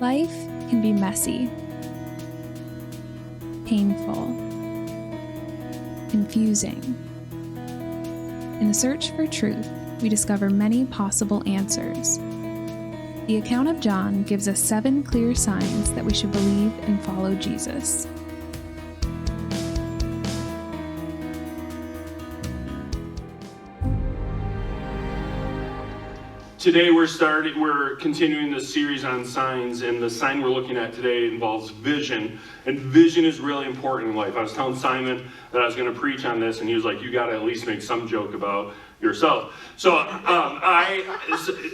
Life can be messy, painful, confusing. In the search for truth, we discover many possible answers. The account of John gives us 7 clear signs that we should believe and follow Jesus. Today we're continuing this series on signs, and the sign we're looking at today involves vision. And vision is really important in life. I was telling Simon that I was going to preach on this, and he was like, you got to at least make some joke about yourself. So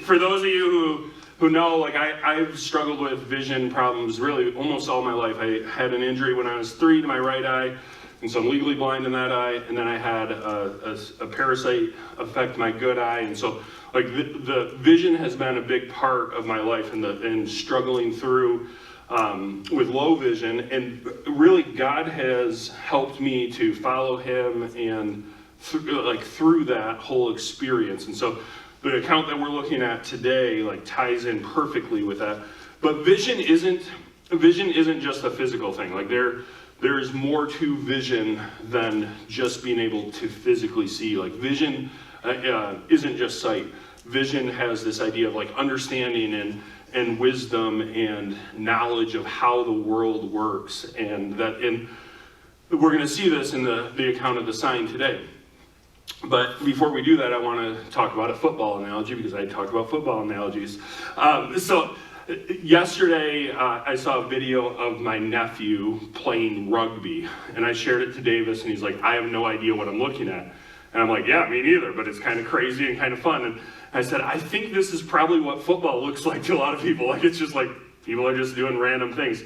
for those of you who know, like I've struggled with vision problems really almost all my life. I had an injury when I was 3 to my right eye, and so I'm legally blind in that eye, and then I had a parasite affect my good eye, and so like the vision has been a big part of my life and struggling through with low vision, and really God has helped me to follow him and through that whole experience. And so the account that we're looking at today like ties in perfectly with that. But vision isn't just a physical thing. Like there is more to vision than just being able to physically see. Like vision isn't just sight. Vision has this idea of like understanding and wisdom and knowledge of how the world works, and we're going to see this in the account of the sign today. But before we do that, I want to talk about a football analogy, because I talk about football analogies. So yesterday, I saw a video of my nephew playing rugby, and I shared it to Davis, and he's like, I have no idea what I'm looking at. And I'm like, yeah, me neither, but it's kind of crazy and kind of fun. And I said, I think this is probably what football looks like to a lot of people. Like, it's just like, people are just doing random things.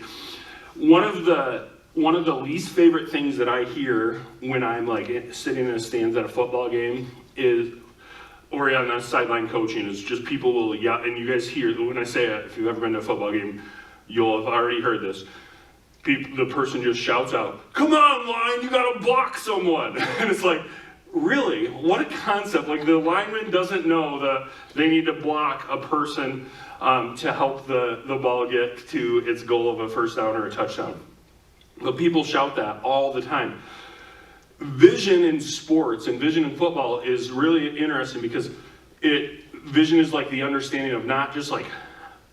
One of the least favorite things that I hear when I'm like sitting in the stands at a football game or on a sideline coaching, is just people will yell, and you guys hear, when I say it, if you've ever been to a football game, you'll have already heard this. The person just shouts out, come on, line, you gotta block someone. And it's like, really? What a concept. Like, the lineman doesn't know that they need to block a person to help the ball get to its goal of a first down or a touchdown. But people shout that all the time. Vision in sports and vision in football is really interesting, because vision is like the understanding of not just like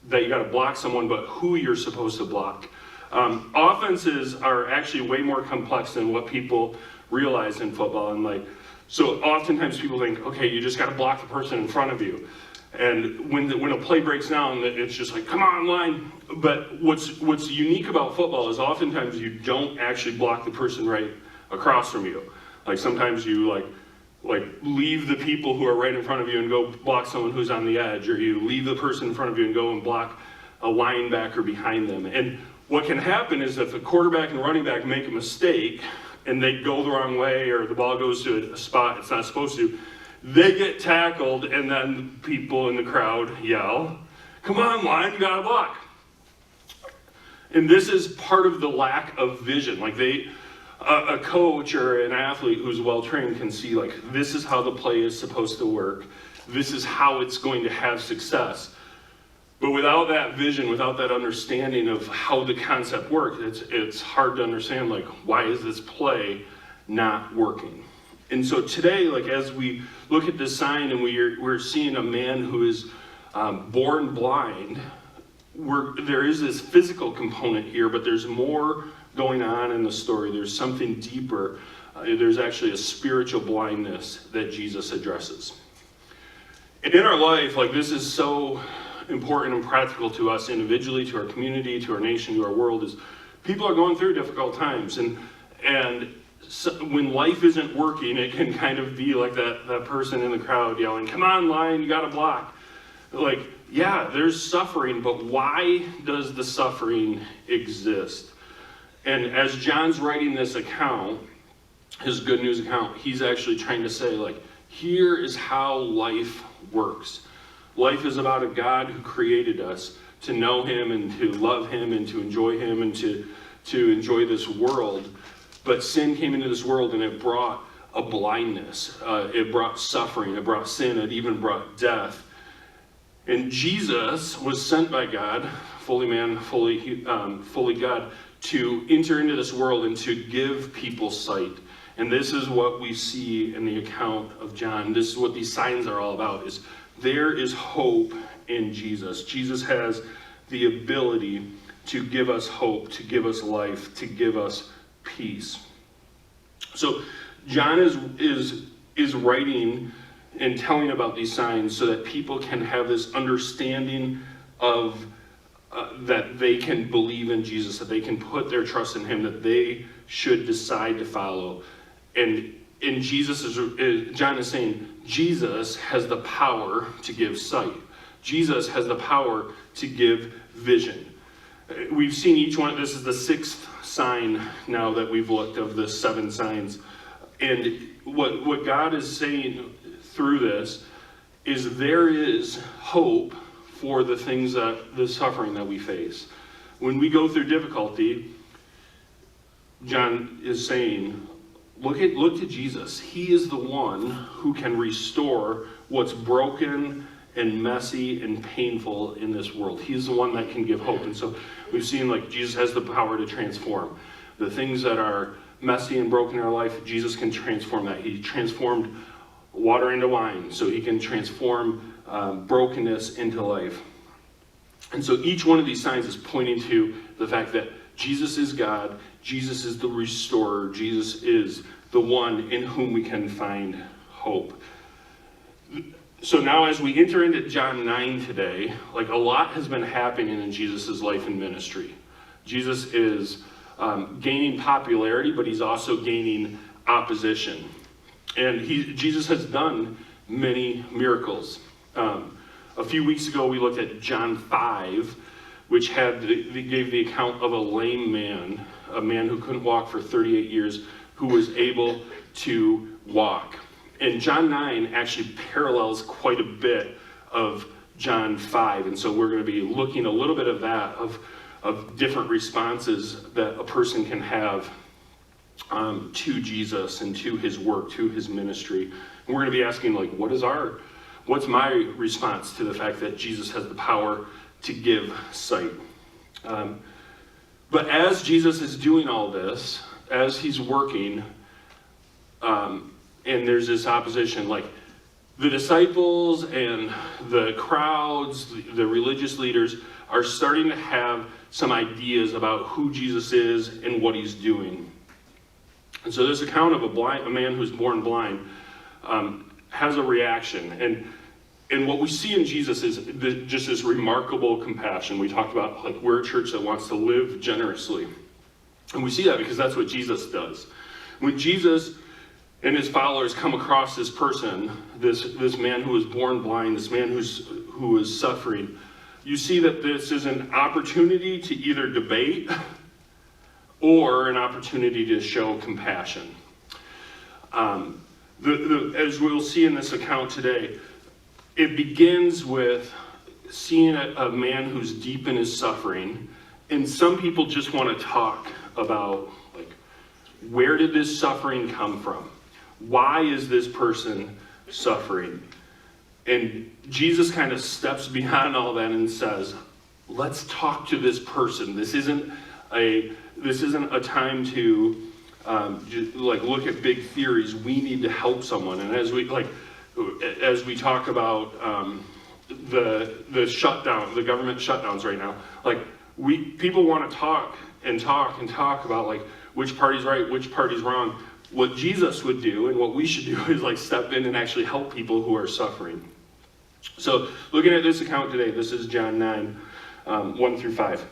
that you got to block someone, but who you're supposed to block. Offenses are actually way more complex than what people realize in football, and like, so oftentimes people think, okay, you just got to block the person in front of you. And when a play breaks down, it's just like, come on, line. But what's unique about football is oftentimes you don't actually block the person right across from you. Like, sometimes you like leave the people who are right in front of you and go block someone who's on the edge, or you leave the person in front of you and go and block a linebacker behind them. And what can happen is if the quarterback and running back make a mistake and they go the wrong way, or the ball goes to a spot it's not supposed to, they get tackled, and then people in the crowd yell, come on, line, you gotta block. And this is part of the lack of vision. Like, a coach or an athlete who's well-trained can see, like, this is how the play is supposed to work. This is how it's going to have success. But without that vision, without that understanding of how the concept works, it's hard to understand, like, why is this play not working? And so today, like, as we look at this sign and we're seeing a man who is born blind, there is this physical component here, but there's more going on in the story. There's something deeper. There's actually a spiritual blindness that Jesus addresses. And in our life, like, this is so important and practical to us individually, to our community, to our nation, to our world, is people are going through difficult times, and so when life isn't working, it can kind of be like that person in the crowd yelling, come on, line, you gotta block. Like, yeah, there's suffering, but why does the suffering exist? And as John's writing this account, his good news account, he's actually trying to say, like, here is how life works. Life is about a God who created us to know him and to love him and to enjoy him and to enjoy this world. But sin came into this world, and it brought a blindness. It brought suffering. It brought sin. It even brought death. And Jesus was sent by God fully man, fully God, to enter into this world and to give people sight. And this is what we see in the account of John. This is what these signs are all about, is there is hope in Jesus. Jesus has the ability to give us hope, to give us life, to give us peace. So John is writing and telling about these signs so that people can have this understanding of that they can believe in Jesus, that they can put their trust in him, that they should decide to follow. And John is saying, Jesus has the power to give sight. Jesus has the power to give vision. We've seen each one. This is the sixth sign now that we've looked of the 7 signs. And what God is saying through this is there is hope for the things the suffering that we face. When we go through difficulty, John is saying, look to Jesus. He is the one who can restore what's broken and messy and painful in this world. He's the one that can give hope. And so we've seen Jesus has the power to transform. The things that are messy and broken in our life, Jesus can transform that. He transformed water into wine, so he can transform brokenness into life. And so each one of these signs is pointing to the fact that Jesus is God, Jesus is the restorer, Jesus is the one in whom we can find hope. So now as we enter into John 9 today, a lot has been happening in Jesus' life and ministry. Jesus is gaining popularity, but he's also gaining opposition. And Jesus has done many miracles. A few weeks ago, we looked at John 5, which gave the account of a lame man, a man who couldn't walk for 38 years, who was able to walk. And John 9 actually parallels quite a bit of John 5. And so we're going to be looking a little bit of that, of different responses that a person can have to Jesus and to his work, to his ministry. And we're going to be asking, what's my response to the fact that Jesus has the power to give sight? But as Jesus is doing all this, as he's working, and there's this opposition, the disciples and the crowds, the religious leaders are starting to have some ideas about who Jesus is and what he's doing. And so this account of a man who's born blind has a reaction. And what we see in Jesus is just this remarkable compassion. We talked about we're a church that wants to live generously. And we see that because that's what Jesus does. When Jesus and his followers come across this person, this man who was born blind, this man who is suffering, you see that this is an opportunity to either debate or an opportunity to show compassion. As we'll see in this account today, it begins with seeing a man who's deep in his suffering, and some people just want to talk about, where did this suffering come from? Why is this person suffering? And Jesus kind of steps beyond all that and says, let's talk to this person. This isn't a time to look at big theories. We need to help someone. And as we talk about the shutdown, the government shutdowns right now, people want to talk about which party's right, which party's wrong. What Jesus would do and what we should do is step in and actually help people who are suffering. So looking at this account today, this is John 9, 1 through 5.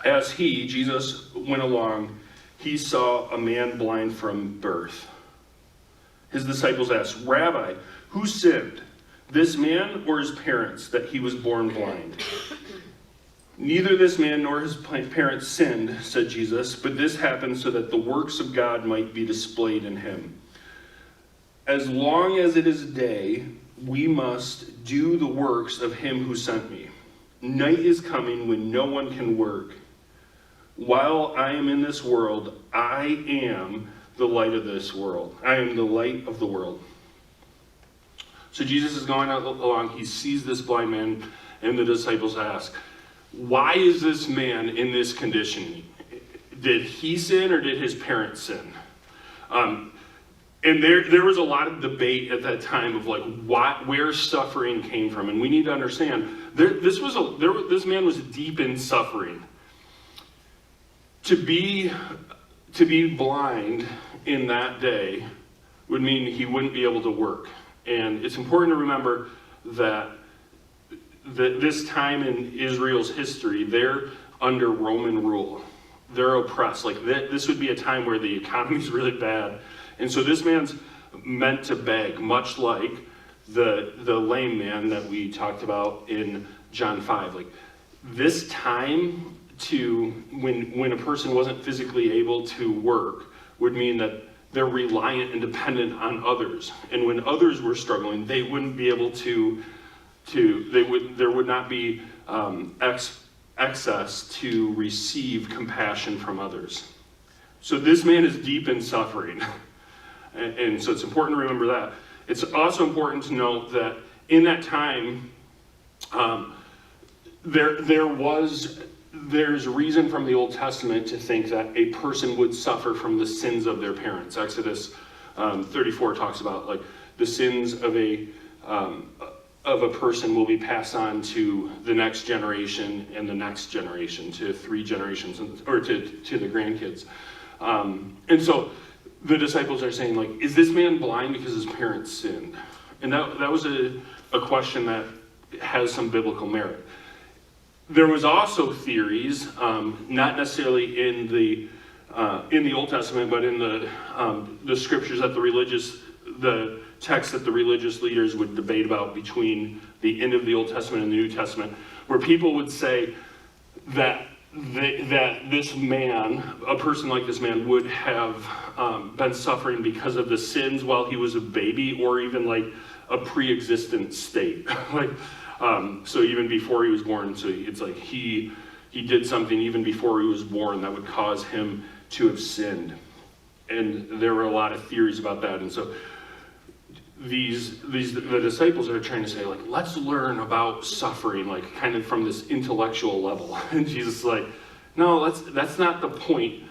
As Jesus, went along, he saw a man blind from birth. His disciples asked, Rabbi, who sinned, this man or his parents, that he was born blind? Neither this man nor his parents sinned, said Jesus, but this happened so that the works of God might be displayed in him. As long as it is day, we must do the works of him who sent me. Night is coming when no one can work. While I am in this world, I am the light of this world. I am the light of the world. So Jesus is going along. He sees this blind man, and the disciples ask, why is this man in this condition? Did he sin or did his parents sin? And there was a lot of debate at that time of like where suffering came from, and we need to understand this man was deep in suffering. To be blind in that day would mean he wouldn't be able to work, and it's important to remember that this time in Israel's history, they're under Roman rule. They're oppressed. Like this would be a time where the economy's really bad. And so this man's meant to beg, much like the lame man that we talked about in John 5. Like this time when a person wasn't physically able to work would mean that they're reliant and dependent on others. And when others were struggling, they wouldn't be able there would not be access to receive compassion from others. So this man is deep in suffering. And so it's important to remember that. It's also important to note that in that time, there's reason from the Old Testament to think that a person would suffer from the sins of their parents. Exodus 34 talks about like the sins of a person will be passed on to the next generation and the next generation, to 3 generations, or to the grandkids. And so the disciples are saying, like, is this man blind because his parents sinned? And that was a question that has some biblical merit. There was also theories, not necessarily in the Old Testament, but in the scriptures that the texts that the religious leaders would debate about between the end of the Old Testament and the New Testament, where people would say that this man, a person like this man, would have been suffering because of the sins while he was a baby, or even like a pre-existent state. So even before he was born, so it's like he did something even before he was born that would cause him to have sinned. And there were a lot of theories about that. And so the disciples are trying to say, like, let's learn about suffering, like kind of from this intellectual level. And Jesus is like, no, that's not the point.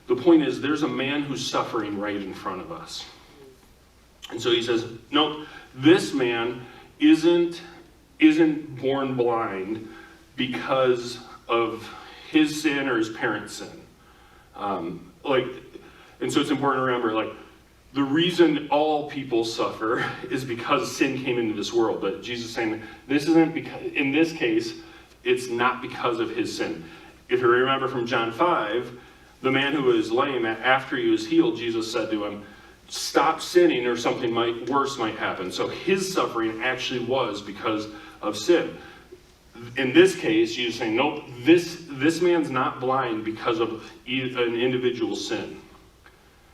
The point is there's a man who's suffering right in front of us. And so he says, no, this man isn't born blind because of his sin or his parents' sin. And so it's important to remember, like, the reason all people suffer is because sin came into this world. But Jesus is saying, this isn't because, in this case, it's not because of his sin. If you remember from John 5, the man who was lame, after he was healed, Jesus said to him, stop sinning or something worse might happen. So his suffering actually was because of sin. In this case, Jesus is saying, nope, this man's not blind because of an individual sin.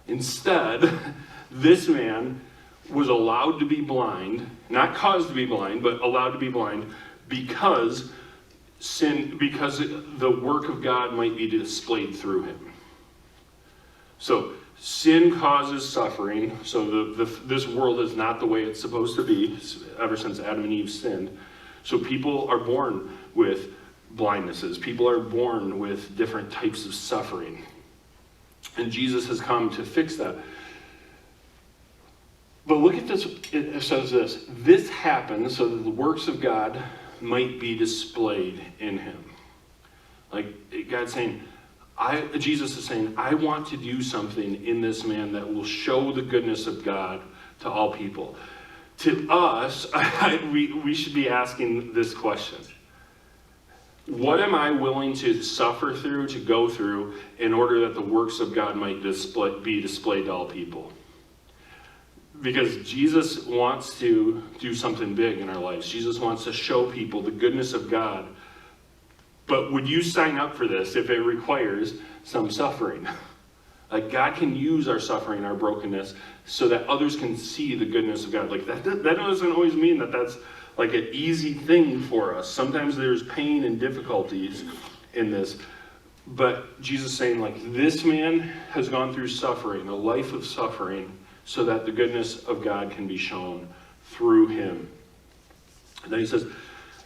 Instead, this man was allowed to be blind, not caused to be blind, but allowed to be blind because the work of God might be displayed through him. So sin causes suffering. So this world is not the way it's supposed to be ever since Adam and Eve sinned. So people are born with blindnesses. People are born with different types of suffering. And Jesus has come to fix that. But look at this. It says this. This happened so that the works of God might be displayed in him. Like God's saying, Jesus is saying, I want to do something in this man that will show the goodness of God to all people. To us, we should be asking this question. What am I willing to suffer through, to go through, in order that the works of God might be displayed to all people? Because Jesus wants to do something big in our lives. Jesus wants to show people the goodness of God. But would you sign up for this if it requires some suffering? Like, God can use our suffering, our brokenness, so that others can see the goodness of God. Like, that doesn't always mean that that's like an easy thing for us. Sometimes there's pain and difficulties in this. But Jesus is saying, like, this man has gone through suffering, a life of suffering, so that the goodness of God can be shown through him. And then he says,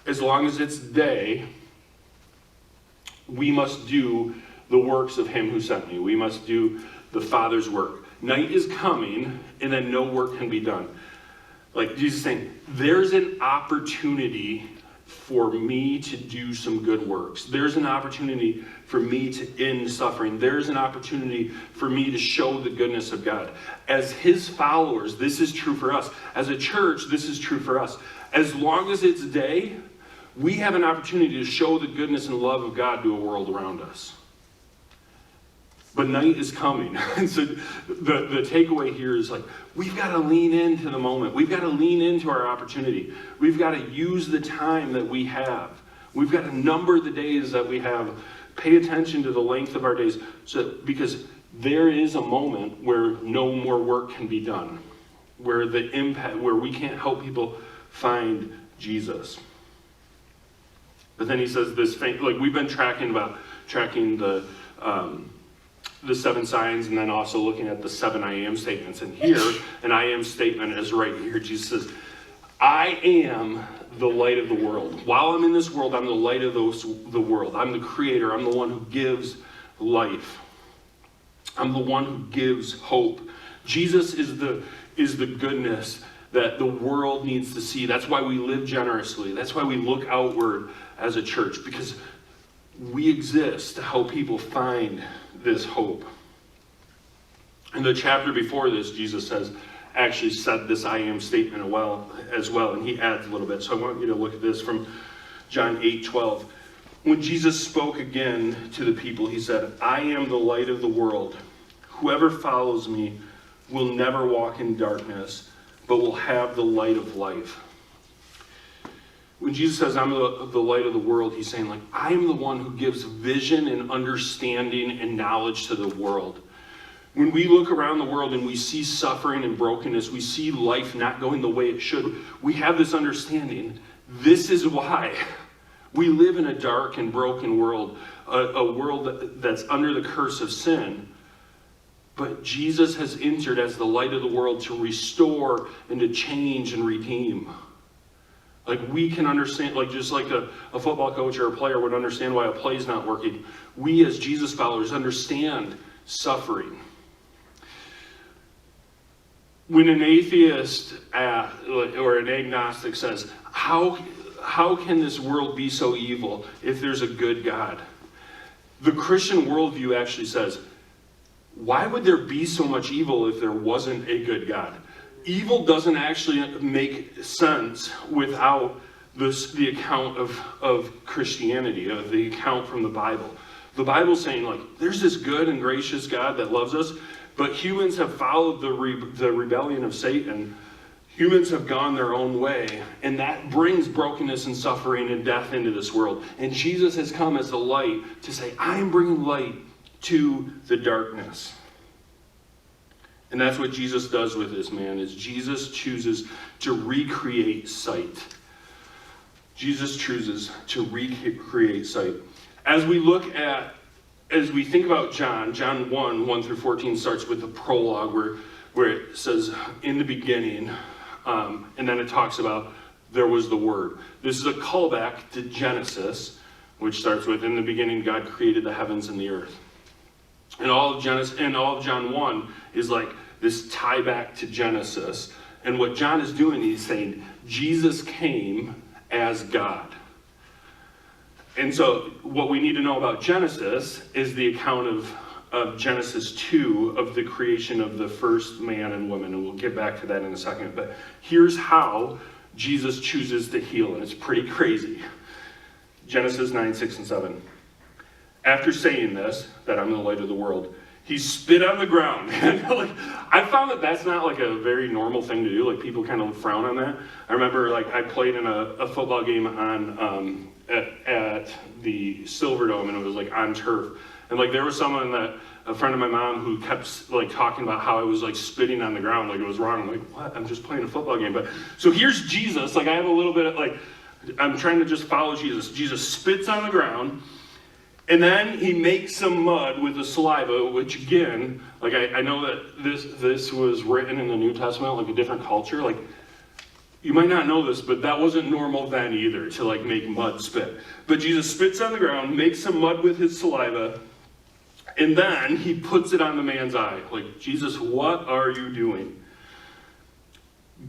as long as it's day, We must do the works of him who sent me. We must do the Father's work. Night is coming, and then no work can be done. Like Jesus is saying, there's an opportunity for me to do some good works. There's an opportunity for me to end suffering. There's an opportunity for me to show the goodness of God. As his followers, this is true for us. As a church, this is true for us. As long as it's day, we have an opportunity to show the goodness and love of God to a world around us. But night is coming. And so the takeaway here is like, we've got to lean into the moment. We've got to lean into our opportunity. We've got to use the time that we have. We've got to number the days that we have. Pay attention to the length of our days. Because there is a moment where no more work can be done. Where we can't help people find Jesus. But then he says this thing, like we've been tracking the 7 signs, and then also looking at the 7 I am statements. And here, an I am statement is right here. Jesus says, I am the light of the world. While I'm in this world, I'm the light of the world. I'm the creator. I'm the one who gives life. I'm the one who gives hope. Jesus is the goodness that the world needs to see. That's why we live generously. That's why we look outward as a church, because we exist to help people find this hope. In the chapter before this, Jesus actually said this I am statement as well, and he adds a little bit. So I want you to look at this from John 8:12. When Jesus spoke again to the people, he said, I am the light of the world. Whoever follows me will never walk in darkness, but will have the light of life. When Jesus says, I'm the light of the world, he's saying, like, I am the one who gives vision and understanding and knowledge to the world. When we look around the world and we see suffering and brokenness, we see life not going the way it should, we have this understanding. This is why we live in a dark and broken world, a world that's under the curse of sin. But Jesus has entered as the light of the world to restore and to change and redeem. Like we can understand, like just like a football coach or a player would understand why a play is not working. We as Jesus followers understand suffering. When an atheist or an agnostic says, how can this world be so evil if there's a good God? The Christian worldview actually says, why would there be so much evil if there wasn't a good God? Evil doesn't actually make sense without the account of Christianity, of the account from the Bible. The Bible's saying, like, there's this good and gracious God that loves us, but humans have followed the rebellion of Satan. Humans have gone their own way, and that brings brokenness and suffering and death into this world. And Jesus has come as the light to say, I am bringing light to the darkness. And that's what Jesus does with this man, is Jesus chooses to recreate sight. Jesus chooses to recreate sight. As we think about John 1 through 14 starts with the prologue where it says, in the beginning, and then it talks about there was the Word. This is a callback to Genesis, which starts with, in the beginning God created the heavens and the earth. And all of John 1 is like this tie back to Genesis. And what John is doing, he's saying, Jesus came as God. And so what we need to know about Genesis is the account of Genesis 2, of the creation of the first man and woman. And we'll get back to that in a second. But here's how Jesus chooses to heal. And it's pretty crazy. Genesis 9, 6, and 7. After saying this, that I'm the light of the world, he spit on the ground. And like, I found that that's not like a very normal thing to do. Like people kind of frown on that. I remember like I played in a football game on at the Silverdome, and it was like on turf. And like there was a friend of my mom who kept like talking about how I was like spitting on the ground, like it was wrong. I'm like, what? I'm just playing a football game. But so here's Jesus. Like I have a little bit of like, I'm trying to just follow Jesus. Jesus spits on the ground. And then he makes some mud with the saliva, which again, like I know that this was written in the New Testament, like a different culture. Like You might not know this, but that wasn't normal then either, to like make mud spit. But Jesus spits on the ground, makes some mud with his saliva, and then he puts it on the man's eye. Like, Jesus, what are you doing?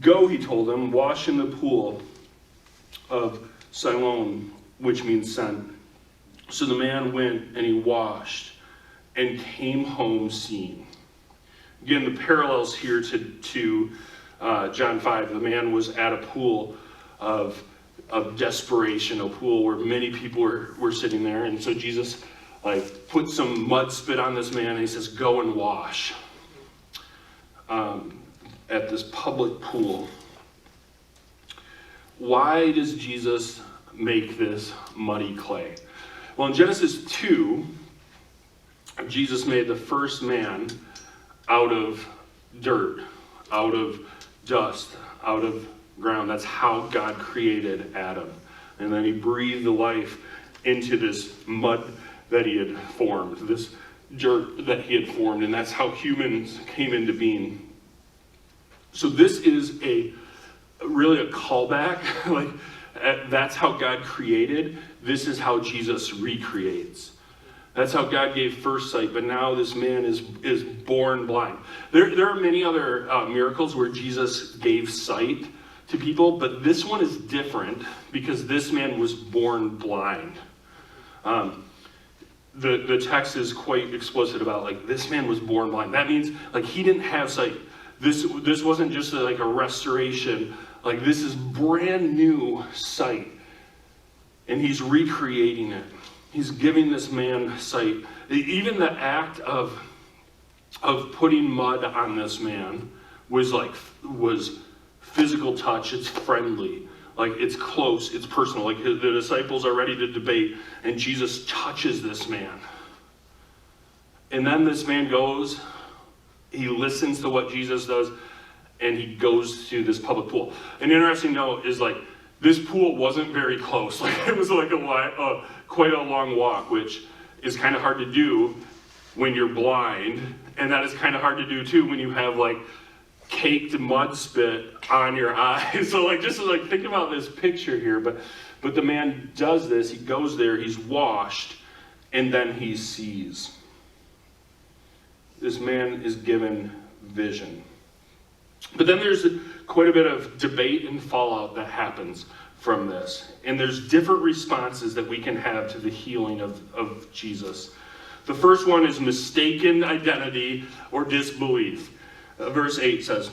Go, he told him, wash in the pool of Siloam, which means sent. So the man went and he washed and came home seeing. Again, the parallels here to John 5. The man was at a pool of desperation, a pool where many people were sitting there. And so Jesus like put some mud spit on this man and he says, go and wash at this public pool. Why does Jesus make this muddy clay? Well, in Genesis 2, Jesus made the first man out of dirt, out of dust, out of ground. That's how God created Adam. And then he breathed the life into this mud that he had formed, this dirt that he had formed, and that's how humans came into being. So this is really a callback. Like, that's how God created. This is how Jesus recreates. That's how God gave first sight, but now this man is born blind. There are many other miracles where Jesus gave sight to people, but this one is different because this man was born blind. The text is quite explicit about, like, this man was born blind. That means, like, he didn't have sight. This wasn't just like a restoration. Like, this is brand new sight. And he's recreating it. He's giving this man sight. Even the act of putting mud on this man was physical touch. It's friendly. Like, it's close. It's personal. Like, the disciples are ready to debate, and Jesus touches this man. And then this man goes, he listens to what Jesus does, and he goes to this public pool. An interesting note is, like, this pool wasn't very close. Like, it was like quite a long walk, which is kind of hard to do when you're blind. And that is kind of hard to do too when you have like caked mud spit on your eyes. So like, just like think about this picture here. But the man does this. He goes there, he's washed, and then he sees. This man is given vision. But then there's quite a bit of debate and fallout that happens from this. And there's different responses that we can have to the healing of Jesus. The first one is mistaken identity or disbelief. Verse 8 says,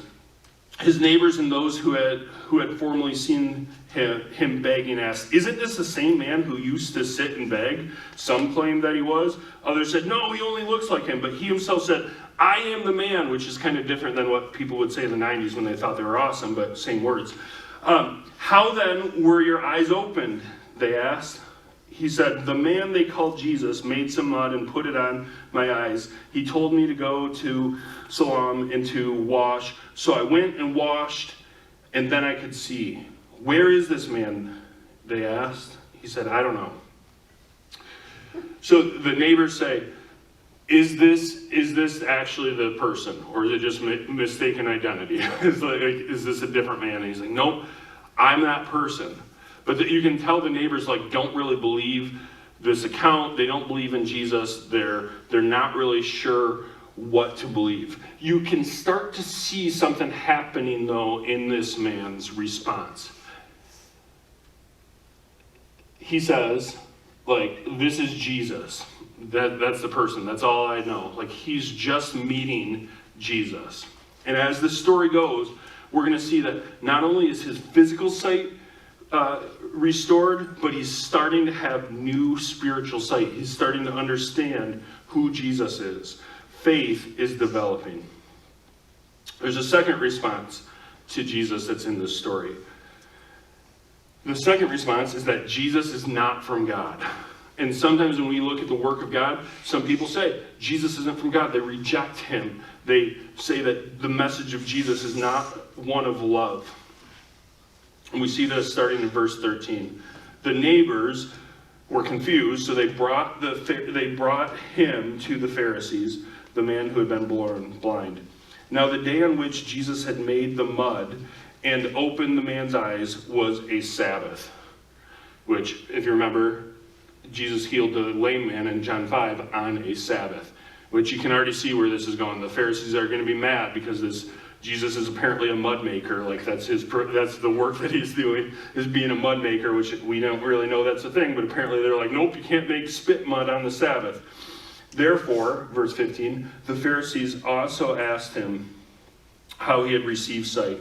his neighbors and those who had formerly seen him begging asked, isn't this the same man who used to sit and beg? Some claimed that he was. Others said, no, he only looks like him. But he himself said, I am the man, which is kind of different than what people would say in the 90s when they thought they were awesome, but same words. How then were your eyes opened? They asked. He said, the man they called Jesus made some mud and put it on my eyes. He told me to go to Siloam and to wash. So I went and washed, and then I could see. Where is this man? They asked. He said, I don't know. So the neighbors say, is this actually the person, or is it just mistaken identity? Is this a different man? And he's like, nope, I'm that person. But you can tell the neighbors like don't really believe this account. They don't believe in Jesus. They're not really sure what to believe. You can start to see something happening though in this man's response. He says, like, this is Jesus. That's the person. That's all I know. Like, he's just meeting Jesus. And as the story goes, we're going to see that not only is his physical sight restored, but he's starting to have new spiritual sight. He's starting to understand who Jesus is. Faith is developing. There's a second response to Jesus that's in this story. The second response is that Jesus is not from God. And sometimes when we look at the work of God, some people say, Jesus isn't from God. They reject him. They say that the message of Jesus is not one of love. And we see this starting in verse 13. The neighbors were confused, so they brought him to the Pharisees, the man who had been born blind. Now the day on which Jesus had made the mud and opened the man's eyes was a Sabbath, which, if you remember, Jesus healed the lame man in John 5 on a Sabbath, which you can already see where this is going. The Pharisees are going to be mad because Jesus is apparently a mud maker. Like that's the work that he's doing, is being a mud maker, which we don't really know that's a thing, but apparently they're like, nope, you can't make spit mud on the Sabbath. Therefore, verse 15, the Pharisees also asked him how he had received sight.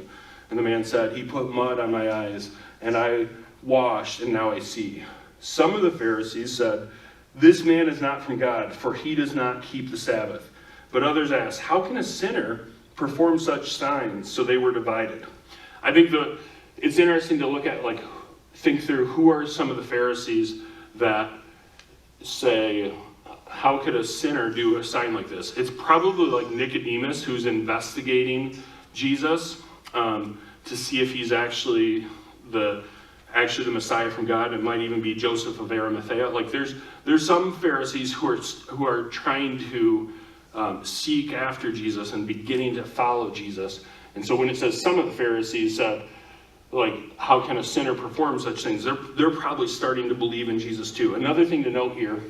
And the man said, he put mud on my eyes, and I washed, and now I see. Some of the Pharisees said, this man is not from God, for he does not keep the Sabbath. But others asked, how can a sinner perform such signs? So they were divided. I think it's interesting to look at, think through who are some of the Pharisees that say, how could a sinner do a sign like this? It's probably like Nicodemus, who's investigating Jesus to see if he's actually the Messiah from God. It might even be Joseph of Arimathea. Like there's some Pharisees who are trying to seek after Jesus and beginning to follow Jesus. And so when it says some of the Pharisees said, how can a sinner perform such things? They're probably starting to believe in Jesus too. Another thing to note here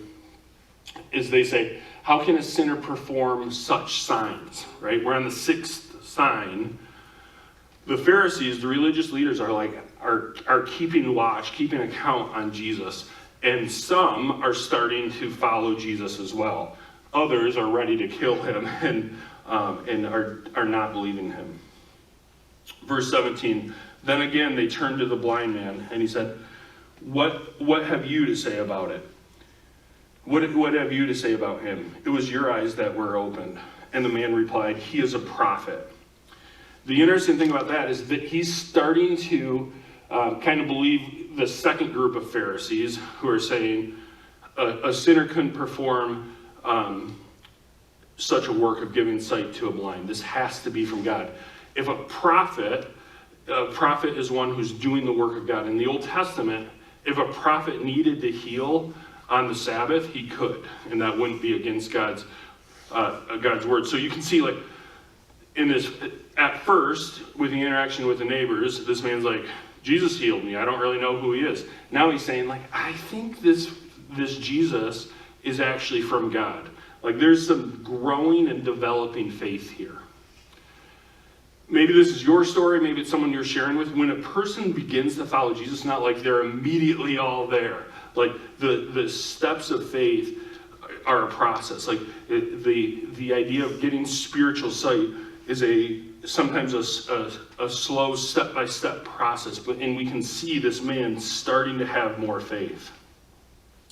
is they say, how can a sinner perform such signs? Right? We're on the sixth sign. The Pharisees, the religious leaders, are keeping watch, keeping account on Jesus. And some are starting to follow Jesus as well. Others are ready to kill him and are not believing him. Verse 17, then again they turned to the blind man, and he said, What have you to say about it? What have you to say about him? It was your eyes that were opened. And the man replied, he is a prophet. The interesting thing about that is that he's starting to kind of believe the second group of Pharisees who are saying a sinner couldn't perform such a work of giving sight to a blind. This has to be from God. If a prophet is one who's doing the work of God. In the Old Testament, if a prophet needed to heal on the Sabbath, he could, and that wouldn't be against God's word. So you can see, in this, at first, with the interaction with the neighbors, this man's like, Jesus healed me. I don't really know who he is. Now he's saying, I think this Jesus is actually from God. There's some growing and developing faith here. Maybe this is your story. Maybe it's someone you're sharing with. When a person begins to follow Jesus, not like they're immediately all there. The steps of faith are a process. The idea of getting spiritual sight is sometimes a slow step-by-step process. And we can see this man starting to have more faith.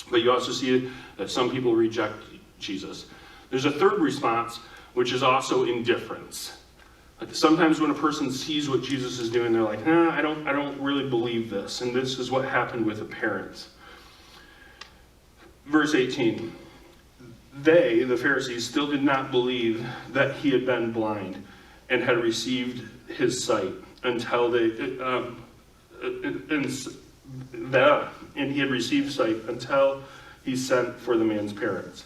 But you also see that some people reject Jesus. There's a third response, which is also indifference. Sometimes when a person sees what Jesus is doing, they're like, I don't really believe this. And this is what happened with the parents. Verse 18. They, the Pharisees, still did not believe that he had been blind and had received his sight until he had received sight until he sent for the man's parents.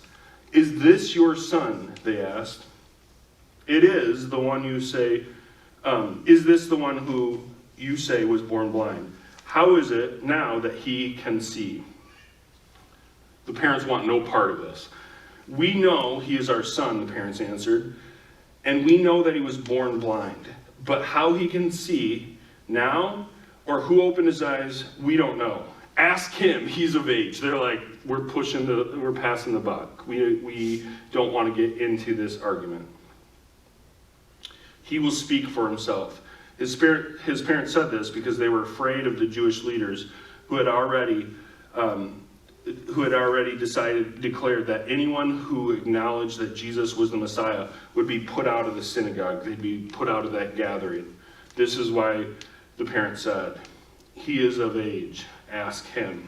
Is this your son? They asked. It is the one you say, is this the one who you say was born blind? How is it now that he can see? The parents want no part of this. We know he is our son, the parents answered, and we know that he was born blind. But how he can see now, or who opened his eyes, we don't know. Ask him, he's of age. They're like, we're passing the buck. We don't want to get into this argument. He will speak for himself. His parents said this because they were afraid of the Jewish leaders who had already declared that anyone who acknowledged that Jesus was the Messiah would be put out of the synagogue. They'd be put out of that gathering. This is why the parents said, he is of age. Ask him.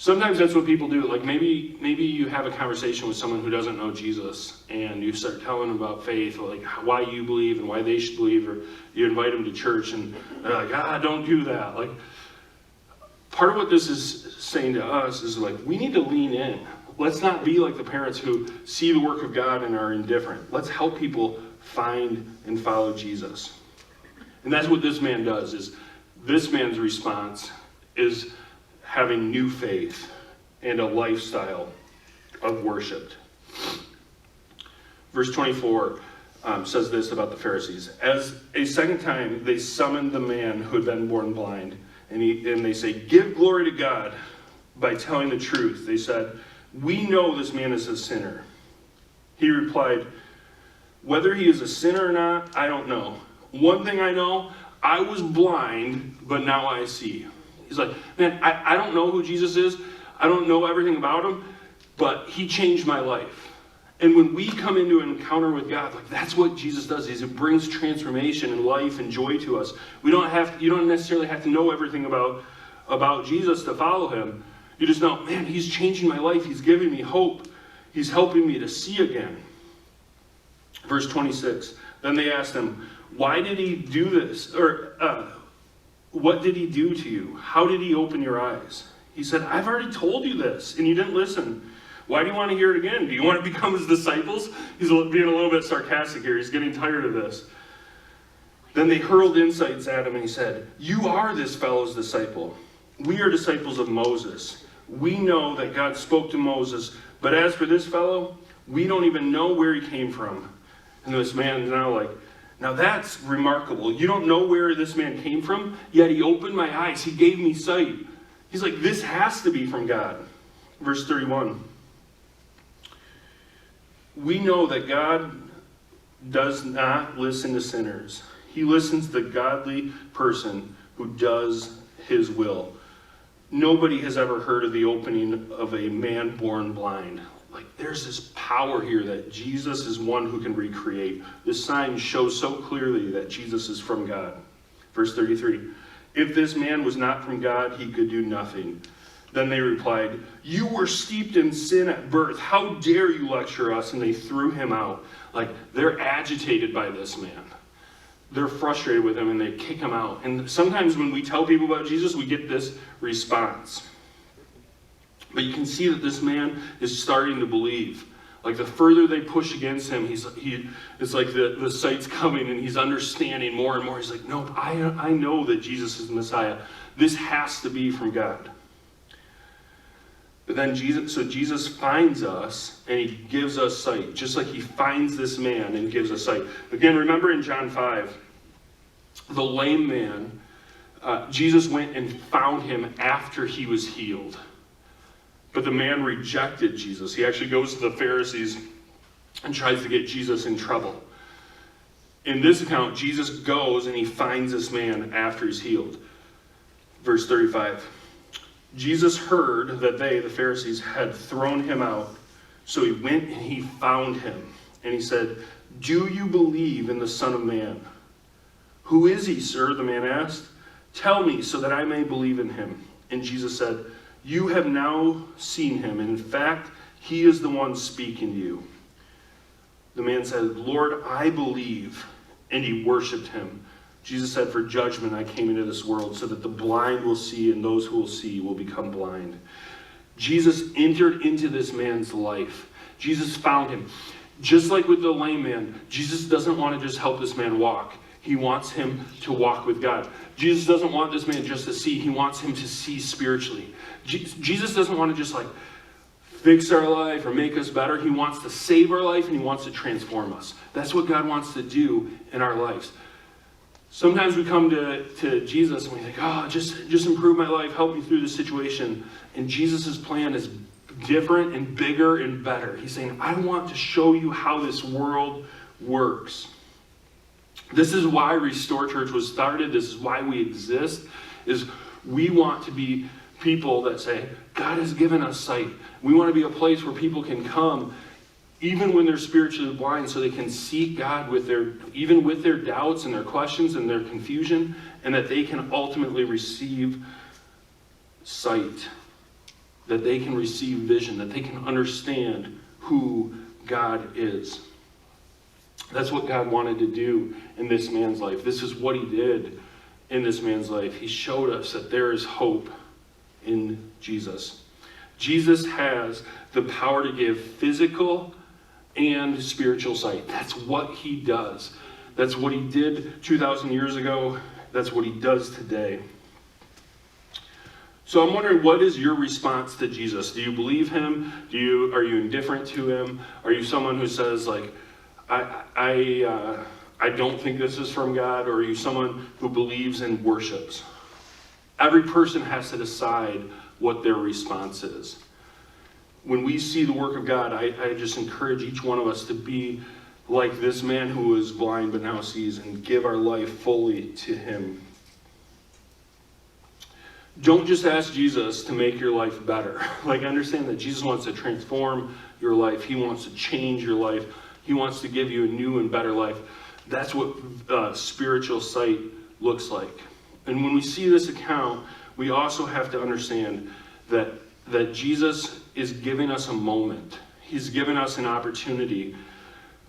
Sometimes that's what people do. Maybe you have a conversation with someone who doesn't know Jesus, and you start telling them about faith, or why you believe and why they should believe, or you invite them to church, and they're like, don't do that. Part of what this is saying to us is we need to lean in. Let's not be like the parents who see the work of God and are indifferent. Let's help people find and follow Jesus. And that's what this man does, is this man's response is having new faith and a lifestyle of worship. Verse 24 says this about the Pharisees. As a second time, they summoned the man who had been born blind, and they say, "Give glory to God by telling the truth." They said, "We know this man is a sinner." He replied, "Whether he is a sinner or not, I don't know. One thing I know, I was blind, but now I see." He's like, man, I don't know who Jesus is. I don't know everything about him, but he changed my life. And when we come into an encounter with God, like that's what Jesus does, is it brings transformation and life and joy to us. You don't necessarily have to know everything about Jesus to follow him. You just know, man, he's changing my life. He's giving me hope. He's helping me to see again. Verse 26, then they asked him, "Why did he do this?" Or, "What did he do to you? How did he open your eyes?" He said, "I've already told you this, and you didn't listen. Why do you want to hear it again? Do you want to become his disciples?" He's being a little bit sarcastic here. He's getting tired of this. Then they hurled insults at him, and he said, "You are this fellow's disciple. We are disciples of Moses. We know that God spoke to Moses, but as for this fellow, we don't even know where he came from." And this man is now like, now that's remarkable. You don't know where this man came from, yet he opened my eyes. He gave me sight. He's like, this has to be from God. Verse 31. We know that God does not listen to sinners. He listens to the godly person who does his will. Nobody has ever heard of the opening of a man born blind. Like, there's this power here that Jesus is one who can recreate. This sign shows so clearly that Jesus is from God. Verse 33, if this man was not from God, he could do nothing. Then they replied, "You were steeped in sin at birth. How dare you lecture us?" And they threw him out. Like, they're agitated by this man. They're frustrated with him and they kick him out. And sometimes when we tell people about Jesus, we get this response. But you can see that this man is starting to believe. Like, the further they push against him, it's like the sight's coming and he's understanding more and more. He's like, no, I know that Jesus is the Messiah. This has to be from God. But then Jesus finds us and he gives us sight, just like he finds this man and gives us sight. Again, remember in John 5, the lame man, Jesus went and found him after he was healed. But the man rejected Jesus. He actually goes to the Pharisees and tries to get Jesus in trouble. In this account, Jesus goes and he finds this man after he's healed. Verse 35. Jesus heard that they, the Pharisees, had thrown him out. So he went and he found him. And he said, "Do you believe in the Son of Man?" "Who is he, sir?" the man asked. "Tell me so that I may believe in him." And Jesus said, "You have now seen him, and in fact, he is the one speaking to you." The man said, "Lord, I believe." And he worshipped him. Jesus said, "For judgment I came into this world, so that the blind will see, and those who will see will become blind." Jesus entered into this man's life. Jesus found him. Just like with the lame man, Jesus doesn't want to just help this man walk. He wants him to walk with God. Jesus doesn't want this man just to see. He wants him to see spiritually. Jesus doesn't want to just like fix our life or make us better. He wants to save our life and he wants to transform us. That's what God wants to do in our lives. Sometimes we come to Jesus and we think, oh, just improve my life, help me through this situation. And Jesus' plan is different and bigger and better. He's saying, I want to show you how this world works. This is why Restore Church was started. This is why we exist, is we want to be people that say, God has given us sight. We want to be a place where people can come even when they're spiritually blind, so they can seek God even with their doubts and their questions and their confusion, and that they can ultimately receive sight, that they can receive vision, that they can understand who God is. That's what God wanted to do in this man's life. This is what he did in this man's life. He showed us that there is hope in Jesus. Jesus has the power to give physical and spiritual sight. That's what he does. That's what he did 2,000 years ago. That's what he does today. So I'm wondering, what is your response to Jesus? Do you believe him? Are you indifferent to him? Are you someone who says, like, I don't think this is from God? Or are you someone who believes and worships? Every person has to decide what their response is. When we see the work of God, I just encourage each one of us to be like this man who was blind but now sees, and give our life fully to him. Don't just ask Jesus to make your life better. Like, understand that Jesus wants to transform your life. He wants to change your life. He wants to give you a new and better life. That's what spiritual sight looks like. And when we see this account, we also have to understand that Jesus is giving us a moment. He's given us an opportunity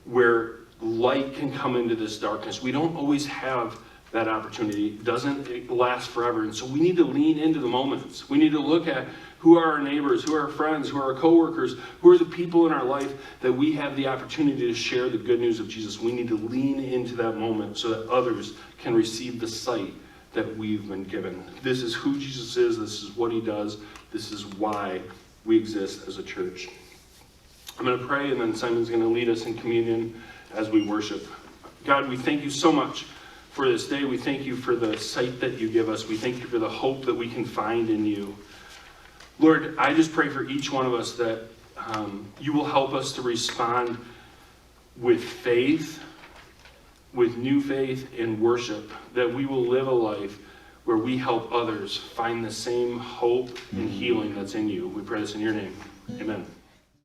where light can come into this darkness. We don't always have that opportunity. It doesn't last forever. And so we need to lean into the moments. We need to look at who are our neighbors, who are our friends, who are our coworkers, who are the people in our life that we have the opportunity to share the good news of Jesus. We need to lean into that moment so that others can receive the sight that we've been given. This is who Jesus is. This is what he does. This is why we exist as a church. I'm going to pray, and then Simon's going to lead us in communion as we worship. God, we thank you so much for this day. We thank you for the sight that you give us. We thank you for the hope that we can find in you. Lord, I just pray for each one of us that you will help us to respond with faith, with new faith and worship, that we will live a life where we help others find the same hope and healing that's in you. We pray this in your name. Amen.